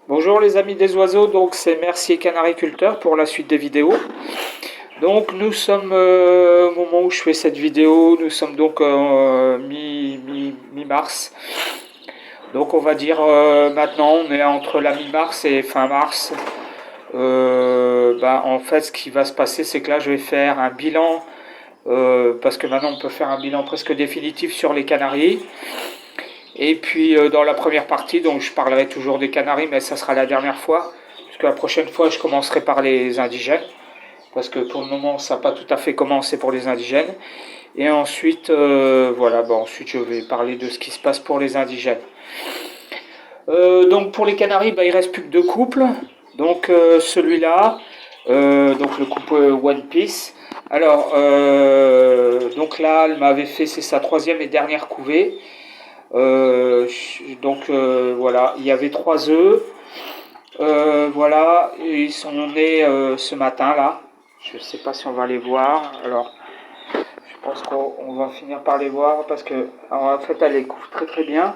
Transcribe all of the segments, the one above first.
Bonjour les amis des oiseaux, donc c'est Mercier Canariculteur pour la suite des vidéos. Donc nous sommes au moment où je fais cette vidéo, nous sommes donc mi-mars. Donc on va dire maintenant on est entre la mi-mars et fin mars. En fait ce qui va se passer c'est que là je vais faire un bilan, parce que maintenant on peut faire un bilan presque définitif sur les Canaries. Et puis dans la première partie, donc je parlerai toujours des Canaries, mais ça sera la dernière fois, puisque la prochaine fois je commencerai par les indigènes, parce que pour le moment ça n'a pas tout à fait commencé pour les indigènes. Et ensuite, ensuite je vais parler de ce qui se passe pour les indigènes. Donc pour les Canaries, il ne reste plus que deux couples. Donc celui-là, donc le couple One Piece. Alors, donc là, elle m'avait fait, c'est sa troisième et dernière couvée. Voilà, il y avait 3 œufs. Voilà, ils sont nés ce matin là. Je ne sais pas si on va les voir. Alors, je pense qu'on va finir par les voir parce que, en fait, elle les couvre très très bien.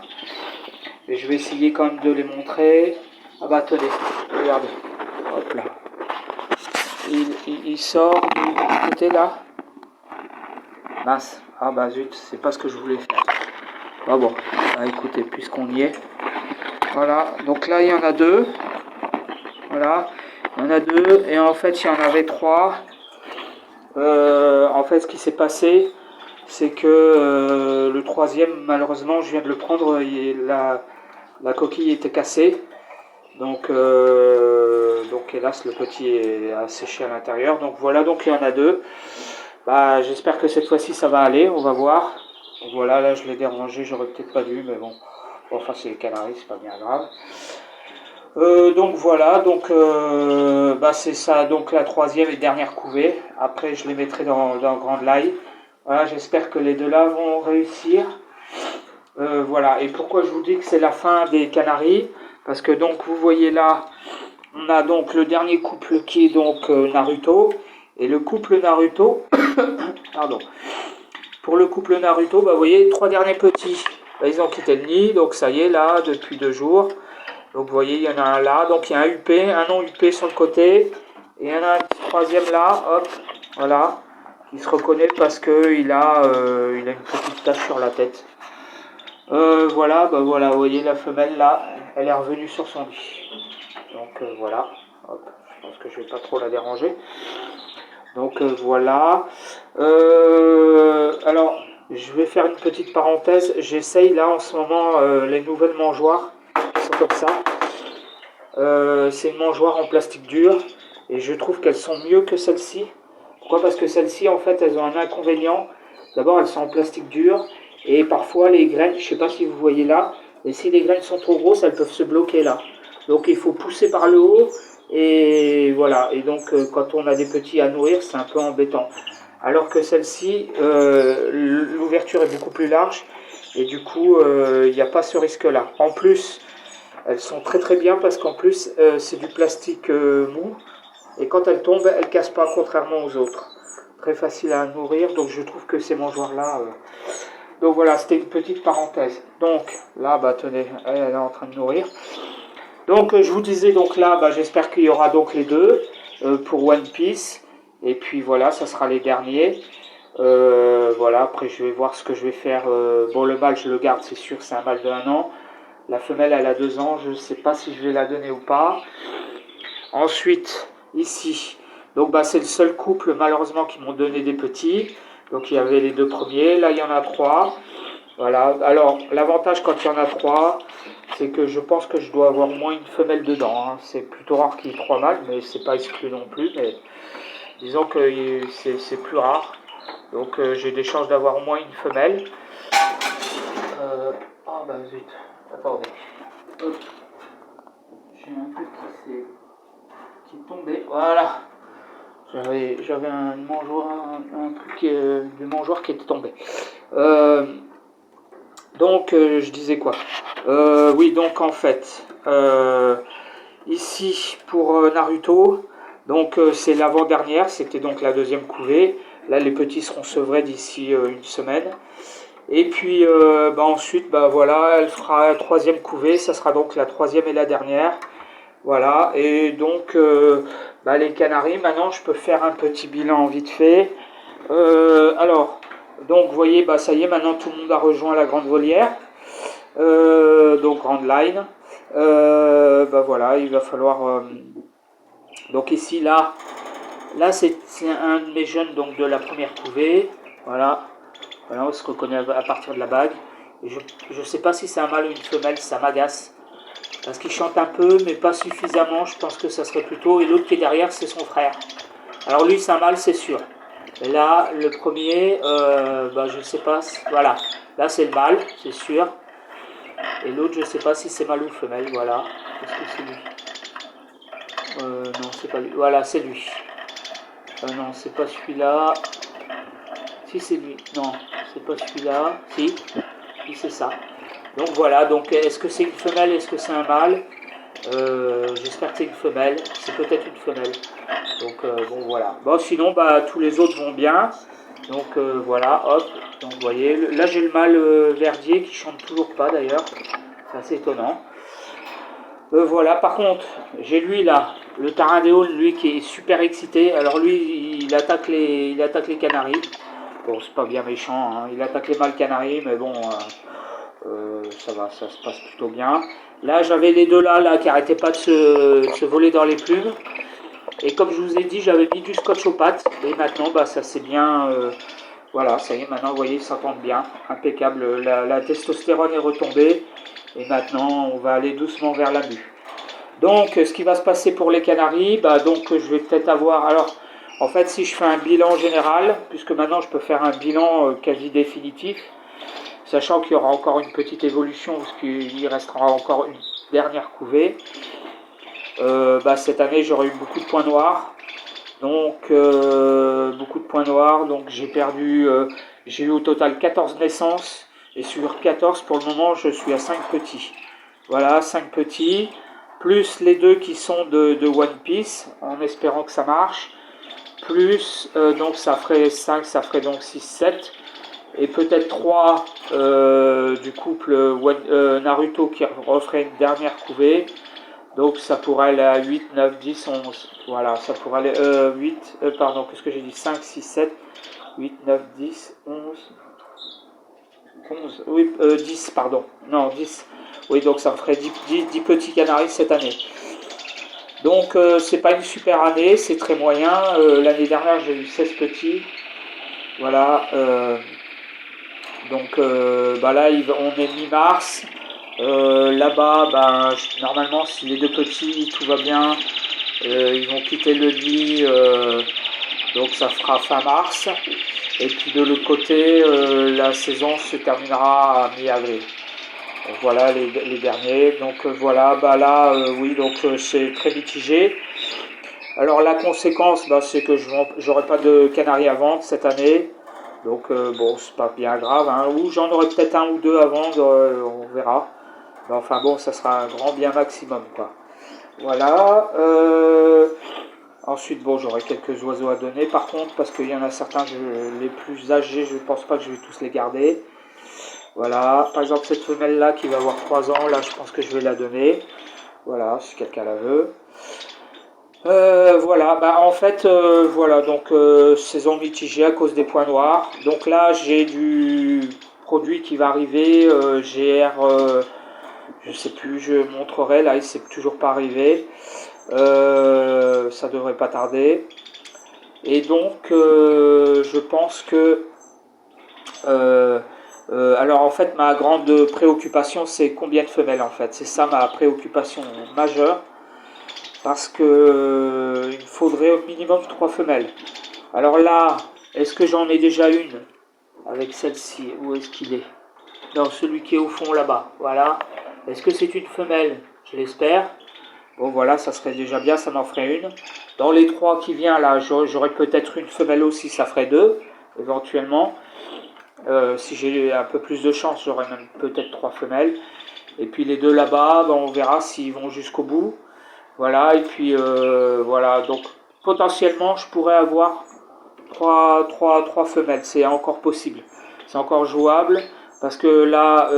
Et je vais essayer quand même de les montrer. Ah bah attendez, regardez. Hop là. Il sort du côté là. Mince. Ah bah zut, c'est pas ce que je voulais faire. Ah bon, écoutez, puisqu'on y est. Voilà, donc là il y en a deux. Voilà, il y en a deux et en fait il y en avait trois. En fait ce qui s'est passé, c'est que le troisième, malheureusement, je viens de le prendre, la coquille était cassée. Donc hélas le petit a séché à l'intérieur. Donc voilà, donc il y en a deux. J'espère que cette fois-ci ça va aller, on va voir. Donc voilà, là je l'ai dérangé, j'aurais peut-être pas dû, mais bon. Enfin c'est les Canaries, c'est pas bien grave. Donc voilà, donc c'est ça, donc la troisième et dernière couvée. Après je les mettrai dans Grand Live. Voilà, j'espère que les deux là vont réussir. Voilà, et pourquoi je vous dis que c'est la fin des Canaries? Parce que donc vous voyez là, on a donc le dernier couple qui est donc Naruto. Et le couple Naruto, pardon. Pour le couple Naruto, vous voyez, 3 derniers petits. Ils ont quitté le nid, donc ça y est là, depuis 2 jours. Donc vous voyez, il y en a un là, donc il y a un UP, un non UP sur le côté, et il y en a un petit troisième là, hop, voilà, qui se reconnaît parce qu'il a une petite tache sur la tête. Voilà, voilà, vous voyez la femelle là, elle est revenue sur son lit. Donc voilà, hop, je pense que je vais pas trop la déranger. Donc voilà. Alors, je vais faire une petite parenthèse. J'essaye là en ce moment les nouvelles mangeoires qui sont comme ça. C'est une mangeoire en plastique dur et je trouve qu'elles sont mieux que celles-ci. Pourquoi? Parce que celles-ci, en fait, elles ont un inconvénient. D'abord, elles sont en plastique dur et parfois les graines, je ne sais pas si vous voyez là, et si les graines sont trop grosses, elles peuvent se bloquer là. Donc il faut pousser par le haut et voilà. Et donc quand on a des petits à nourrir, c'est un peu embêtant. Alors que celle-ci, l'ouverture est beaucoup plus large et du coup, il n'y a pas ce risque-là. En plus, elles sont très très bien parce qu'en plus, c'est du plastique mou et quand elles tombent, elles ne cassent pas, contrairement aux autres. Très facile à nourrir, donc je trouve que ces mangeoires-là... Donc voilà, c'était une petite parenthèse. Donc là, tenez, elle est en train de nourrir. Donc je vous disais, donc là, j'espère qu'il y aura donc les deux pour One Piece. Et puis voilà, ça sera les derniers. Voilà, après je vais voir ce que je vais faire. Bon, le mâle, je le garde, c'est sûr, c'est un mâle de 1 an. La femelle, elle a 2 ans, je ne sais pas si je vais la donner ou pas. Ensuite, ici, donc c'est le seul couple malheureusement qui m'ont donné des petits. Donc il y avait les 2 premiers, là il y en a 3. Voilà, alors l'avantage quand il y en a 3, c'est que je pense que je dois avoir au moins une femelle dedans. Hein. C'est plutôt rare qu'il y ait 3 mâles, mais c'est pas exclu non plus. Mais disons que c'est plus rare. Donc j'ai des chances d'avoir au moins une femelle. Zut, attendez. Hop. J'ai un truc qui est tombé. Voilà. J'avais un truc de mangeoire qui était tombé. Donc je disais quoi? Oui, donc en fait, ici pour Naruto, donc c'est l'avant-dernière, c'était donc la deuxième couvée. Là les petits seront sevrés d'ici une semaine. Et puis ensuite, voilà, elle fera la troisième couvée, ça sera donc la troisième et la dernière. Voilà, et donc les canaris, maintenant je peux faire un petit bilan vite fait. Alors, donc vous voyez, ça y est, maintenant tout le monde a rejoint la grande volière, donc grande line. Voilà, il va falloir... donc ici, là c'est un de mes jeunes donc, de la première couvée. Voilà, on se reconnaît à partir de la bague. Et je ne sais pas si c'est un mâle ou une femelle, ça m'agace. Parce qu'il chante un peu, mais pas suffisamment, je pense que ça serait plutôt... Et l'autre qui est derrière, c'est son frère. Alors lui, c'est un mâle, c'est sûr. Et là, le premier, je ne sais pas, voilà. Là, c'est le mâle, c'est sûr. Et l'autre, je ne sais pas si c'est mâle ou femelle, voilà. Est-ce que c'est lui Non, c'est pas lui. Voilà, c'est lui. Non, c'est pas celui-là. Si, c'est lui. Non, c'est pas celui-là. Si, c'est ça. Donc voilà, donc est-ce que c'est une femelle, est-ce que c'est un mâle J'espère que c'est une femelle, c'est peut-être une femelle. Donc bon voilà. Bon sinon tous les autres vont bien. Donc voilà, hop. Donc vous voyez, là j'ai le mâle verdier qui chante toujours pas d'ailleurs. C'est assez étonnant. Voilà, par contre, j'ai lui là, le tarindéol, lui qui est super excité. Alors lui, il attaque les canaris. Bon, c'est pas bien méchant, hein. Il attaque les mâles canaris, mais bon, ça va, ça se passe plutôt bien. Là, j'avais les deux là qui arrêtaient pas de se voler dans les plumes. Et comme je vous ai dit, j'avais mis du scotch aux pattes. Et maintenant, ça c'est bien. Voilà, ça y est, maintenant, vous voyez, ils s'entendent bien. Impeccable. La testostérone est retombée. Et maintenant, on va aller doucement vers la mue. Donc, ce qui va se passer pour les canaris, donc je vais peut-être avoir... Alors, en fait, si je fais un bilan général, puisque maintenant je peux faire un bilan quasi définitif, sachant qu'il y aura encore une petite évolution, parce qu'il restera encore une dernière couvée. Cette année, j'aurai eu beaucoup de points noirs. Donc, beaucoup de points noirs. Donc, j'ai eu au total 14 naissances. Et sur 14, pour le moment, je suis à 5 petits. Voilà, 5 petits. Plus les deux qui sont de One Piece, en espérant que ça marche. Plus, donc ça ferait 5, ça ferait donc 6, 7. Et peut-être 3 du couple Naruto qui referait une dernière couvée. Donc ça pourrait aller à 8, 9, 10, 11. Voilà, ça pourrait aller 8, pardon, qu'est-ce que j'ai dit 5, 6, 7, 8, 9, 10, 11, 11, oui, 10, pardon. Non, 10. Oui, donc ça me ferait 10 petits canaris cette année. Donc c'est pas une super année, c'est très moyen. L'année dernière, j'ai eu 16 petits. Voilà. Donc là, on est mi-mars. Là-bas, normalement, si les deux petits, tout va bien, ils vont quitter le nid, donc ça fera fin mars. Et puis de l'autre côté, la saison se terminera à mi-avril. Donc voilà les derniers. Donc voilà, oui, donc c'est très mitigé. Alors la conséquence, c'est que je n'aurai pas de canaris à vendre cette année. Donc bon, c'est pas bien grave, hein. Ou j'en aurai peut-être un ou deux à vendre, on verra. Mais enfin bon, ça sera un grand bien maximum, quoi. Voilà. Ensuite, bon, j'aurai quelques oiseaux à donner, par contre, parce qu'il y en a certains, les plus âgés, je ne pense pas que je vais tous les garder. Voilà. Par exemple, cette femelle-là qui va avoir 3 ans, là, je pense que je vais la donner. Voilà, si quelqu'un la veut. Voilà, en fait, voilà, donc saison mitigée à cause des points noirs. Donc là, j'ai du produit qui va arriver, GR, je sais plus, je montrerai, là, il s'est toujours pas arrivé. Ça devrait pas tarder. Et donc, je pense que... alors en fait, ma grande préoccupation, c'est combien de femelles, en fait. C'est ça ma préoccupation majeure. Parce que il me faudrait au minimum 3 femelles. Alors là, est-ce que j'en ai déjà une avec celle-ci? Où est-ce qu'il est? Non, celui qui est au fond là-bas. Voilà. Est-ce que c'est une femelle? Je l'espère. Bon voilà, ça serait déjà bien, ça m'en ferait une. Dans les 3 qui viennent là, j'aurais peut-être une femelle aussi, ça ferait 2, éventuellement. Si j'ai un peu plus de chance, j'aurais même peut-être 3 femelles. Et puis les 2 là-bas, on verra s'ils vont jusqu'au bout. Voilà, et puis voilà, donc potentiellement je pourrais avoir 3 femelles, c'est encore possible, c'est encore jouable, Parce que là,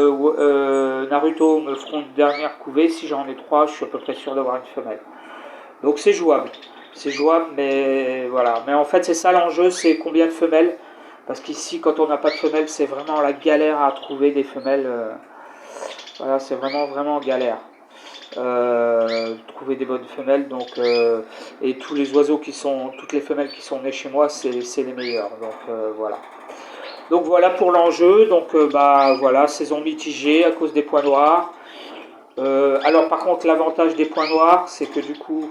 Naruto me feront une dernière couvée. Si j'en ai 3, je suis à peu près sûr d'avoir une femelle. Donc c'est jouable. C'est jouable, mais voilà. Mais en fait, c'est ça l'enjeu, c'est combien de femelles. Parce qu'ici, quand on n'a pas de femelles, c'est vraiment la galère à trouver des femelles. Voilà, c'est vraiment, vraiment galère. Trouver des bonnes femelles. Donc, et tous les oiseaux toutes les femelles qui sont nées chez moi, c'est les meilleurs. Donc voilà. Donc voilà pour l'enjeu. Donc bah voilà, saison mitigée à cause des points noirs. Alors par contre, l'avantage des points noirs, c'est que du coup,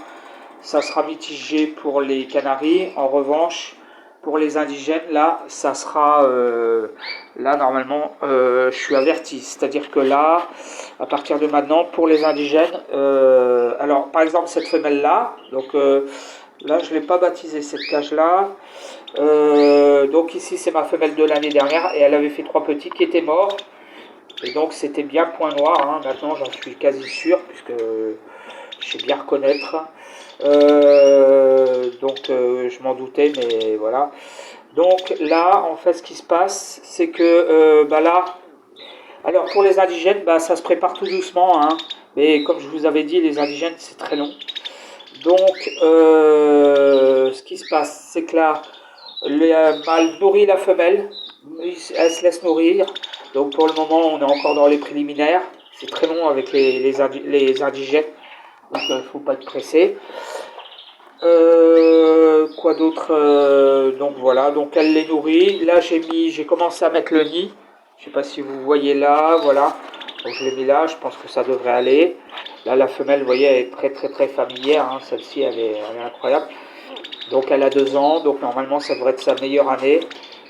ça sera mitigé pour les Canaries. En revanche, pour les indigènes, là, ça sera là normalement, je suis averti. C'est-à-dire que là, à partir de maintenant, pour les indigènes, alors par exemple cette femelle là, donc là je l'ai pas baptisée cette cage là. Donc ici c'est ma femelle de l'année dernière et elle avait fait 3 petits qui étaient morts. Et donc c'était bien point noir, hein. Maintenant j'en suis quasi sûr puisque je sais bien reconnaître. Donc je m'en doutais, mais voilà. Donc là, en fait, ce qui se passe, c'est que bah là, alors pour les indigènes, bah, ça se prépare tout doucement, hein. Mais comme je vous avais dit, les indigènes, c'est très long. Donc, ce qui se passe, c'est que là, le mâle nourrit la femelle, elle se laisse nourrir. Donc pour le moment, on est encore dans les préliminaires. C'est très long avec les indigènes, donc il ne faut pas être pressé. Quoi d'autre, donc voilà, donc elle les nourrit. Là j'ai commencé à mettre le nid. Je sais pas si vous voyez là, voilà. Donc je l'ai mis là, je pense que ça devrait aller. Là la femelle, vous voyez, elle est très très très familière, hein. Celle-ci elle est incroyable. Donc elle a 2 ans, donc normalement ça devrait être sa meilleure année.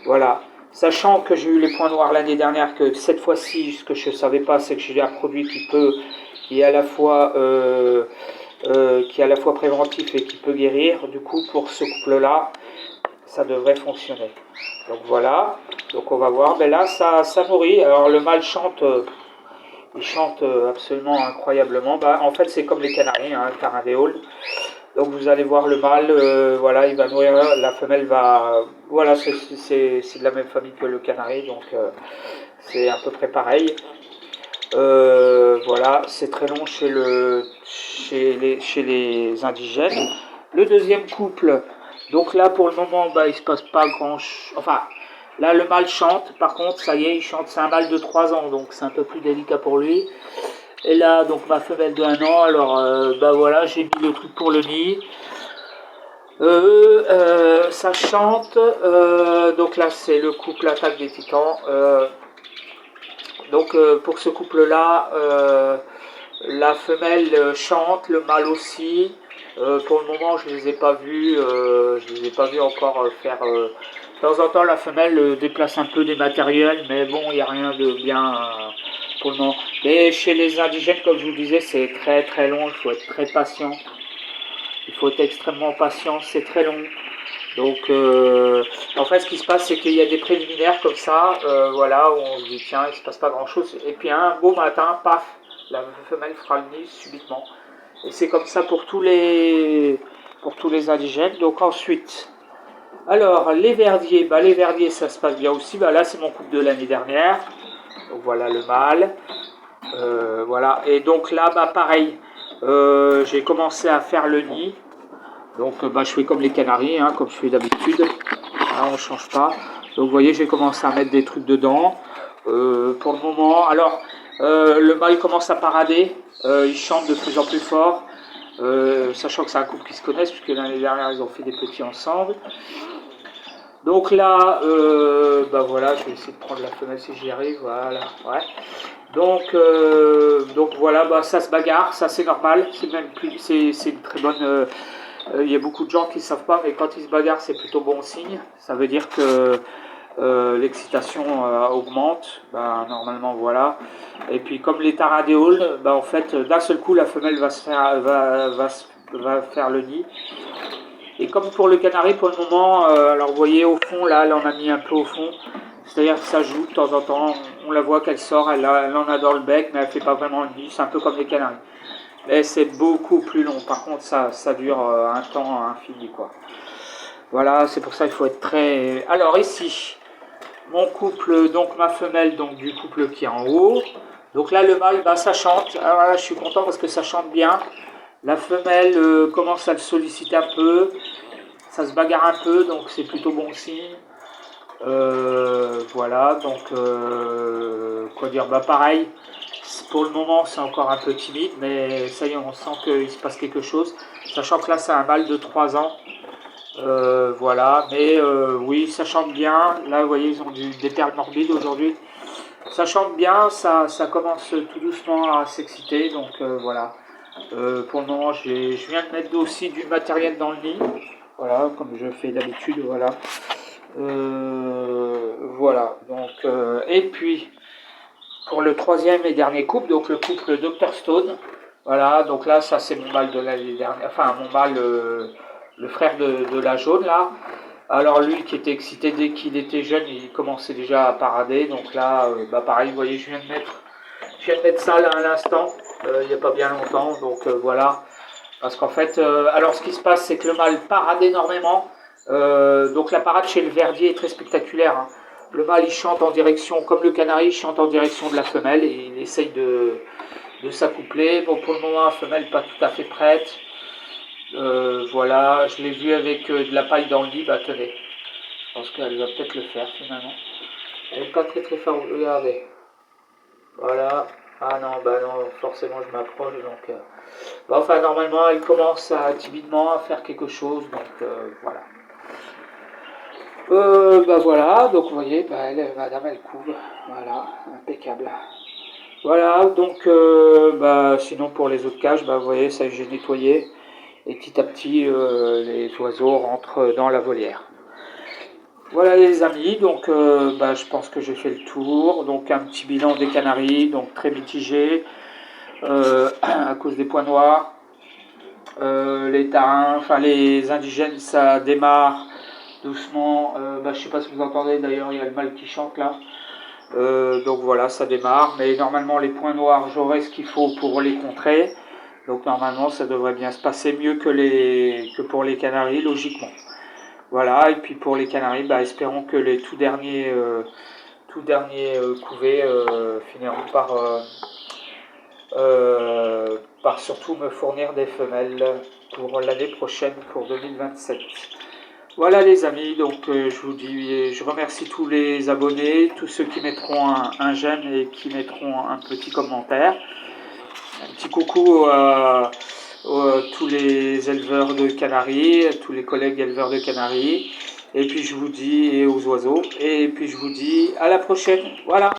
Voilà. Sachant que j'ai eu les points noirs l'année dernière, que cette fois-ci, ce que je ne savais pas, c'est que j'ai un produit qui est à la fois préventif et qui peut guérir. Du coup, pour ce couple-là, ça devrait fonctionner. Donc voilà, donc on va voir. Mais là, ça nourrit. Alors le mâle chante, il chante absolument incroyablement. Bah, en fait, c'est comme les canaris, hein, Caradéole. Donc vous allez voir le mâle, voilà, il va nourrir, la femelle va, voilà, c'est de la même famille que le canari, donc c'est à peu près pareil. Voilà, c'est très long chez les indigènes. Le deuxième couple, donc là pour le moment, bah, il se passe pas grand chose. Enfin, là le mâle chante, par contre, ça y est, il chante, c'est un mâle de 3 ans, donc c'est un peu plus délicat pour lui. Et là, donc ma femelle de 1 an, alors bah voilà, j'ai mis le truc pour le nid. Ça chante, donc là c'est le couple Attaque des Titans. Donc pour ce couple-là, la femelle chante, le mâle aussi. Pour le moment, je les ai pas vus, encore faire. De temps en temps, la femelle déplace un peu des matériels, mais bon, il n'y a rien de bien pour le moment. Mais chez les indigènes, comme je vous disais, c'est très très long. Il faut être très patient. Il faut être extrêmement patient. C'est très long. Donc, en fait, ce qui se passe, c'est qu'il y a des préliminaires comme ça, voilà, où on se dit, tiens, il ne se passe pas grand-chose. Et puis un beau matin, paf, la femelle fera le nid subitement. Et c'est comme ça pour tous les indigènes. Donc ensuite, alors les verdiers, bah, les verdiers, ça se passe bien aussi. Bah, là, c'est mon couple de l'année dernière. Donc voilà le mâle. Voilà. Et donc là, bah, pareil, j'ai commencé à faire le nid. Donc bah, je fais comme les canaris, hein, comme je fais d'habitude. Là, on ne change pas. Donc vous voyez, j'ai commencé à mettre des trucs dedans. Pour le moment, alors le mâle commence à parader. Il chante de plus en plus fort. Sachant que c'est un couple qui se connaissent, puisque l'année dernière, ils ont fait des petits ensemble. Donc là, bah voilà, je vais essayer de prendre la femelle si j'y arrive. Voilà, ouais. Donc voilà, bah, ça se bagarre, ça c'est normal. C'est une très bonne... il y a beaucoup de gens qui ne savent pas, mais quand ils se bagarrent, c'est plutôt bon signe. Ça veut dire que l'excitation augmente. Ben, normalement, voilà. Et puis, comme les taradéoles, ben, en fait, d'un seul coup, la femelle va faire le nid. Et comme pour le canari, pour le moment, alors vous voyez au fond, là, on a mis un peu au fond. C'est-à-dire que ça joue de temps en temps. On la voit qu'elle sort, elle en a dans le bec, mais elle ne fait pas vraiment le nid. C'est un peu comme les canaris. Mais c'est beaucoup plus long. Par contre, ça dure un temps infini, quoi. Voilà, c'est pour ça qu'il faut être très... Alors ici, mon couple, donc ma femelle, donc du couple qui est en haut. Donc là, le mâle, bah, ça chante. Alors là, je suis content parce que ça chante bien. La femelle commence à le solliciter un peu. Ça se bagarre un peu, donc c'est plutôt bon signe. Voilà, donc quoi dire, bah pareil, pour le moment c'est encore un peu timide, mais ça y est, on sent qu'il se passe quelque chose, sachant que là c'est un mâle de 3 ans, voilà, mais oui, ça chante bien, là vous voyez, ils ont des perles morbides aujourd'hui, ça chante bien, ça commence tout doucement à s'exciter, donc voilà. Pour le moment, je viens de mettre aussi du matériel dans le nid, voilà, comme je fais d'habitude, voilà. Voilà, donc, et puis pour le troisième et dernier couple, donc le couple Dr Stone, voilà, donc là ça c'est mon mâle de l'année dernière, enfin mon mâle, le frère de la jaune là. Alors lui qui était excité dès qu'il était jeune, il commençait déjà à parader, donc là bah pareil, vous voyez, je viens de mettre ça là à l'instant, il n'y a pas bien longtemps, donc voilà. Parce qu'en fait, alors ce qui se passe, c'est que le mâle parade énormément. Donc la parade chez le verdier est très spectaculaire, hein. Le mâle, il chante en direction, comme le canari, il chante en direction de la femelle et il essaye de s'accoupler. Bon, pour le moment, la femelle pas tout à fait prête. Voilà, je l'ai vu avec de la paille dans le lit. Bah tenez, je pense qu'elle va peut-être le faire finalement. Elle n'est pas très très forte, regardez. Voilà. Ah non, bah non, forcément je m'approche, donc... Bah, enfin, normalement, elle commence timidement à faire quelque chose, donc voilà. Bah voilà, donc vous voyez, bah, madame, elle couve, voilà, impeccable. Voilà, donc, bah, sinon pour les autres cages, bah, vous voyez, ça j'ai nettoyé, et petit à petit, les oiseaux rentrent dans la volière. Voilà les amis, donc bah, je pense que j'ai fait le tour, donc un petit bilan des Canaries, donc très mitigé, à cause des points noirs. Les tarins, enfin les indigènes, ça démarre doucement. Bah, je sais pas si vous entendez, d'ailleurs il y a le mâle qui chante là. Donc voilà, ça démarre. Mais normalement les points noirs, j'aurai ce qu'il faut pour les contrer. Donc normalement ça devrait bien se passer mieux que pour les Canaries, logiquement. Voilà, et puis pour les Canaries, bah, espérons que les tout derniers couvées finiront par surtout me fournir des femelles pour l'année prochaine, pour 2027. Voilà les amis, donc je vous dis, je remercie tous les abonnés, tous ceux qui mettront un j'aime et qui mettront un petit commentaire. Un petit coucou à tous les éleveurs de canaries, tous les collègues éleveurs de canaries. Et puis je vous dis, et aux oiseaux, et puis je vous dis à la prochaine. Voilà.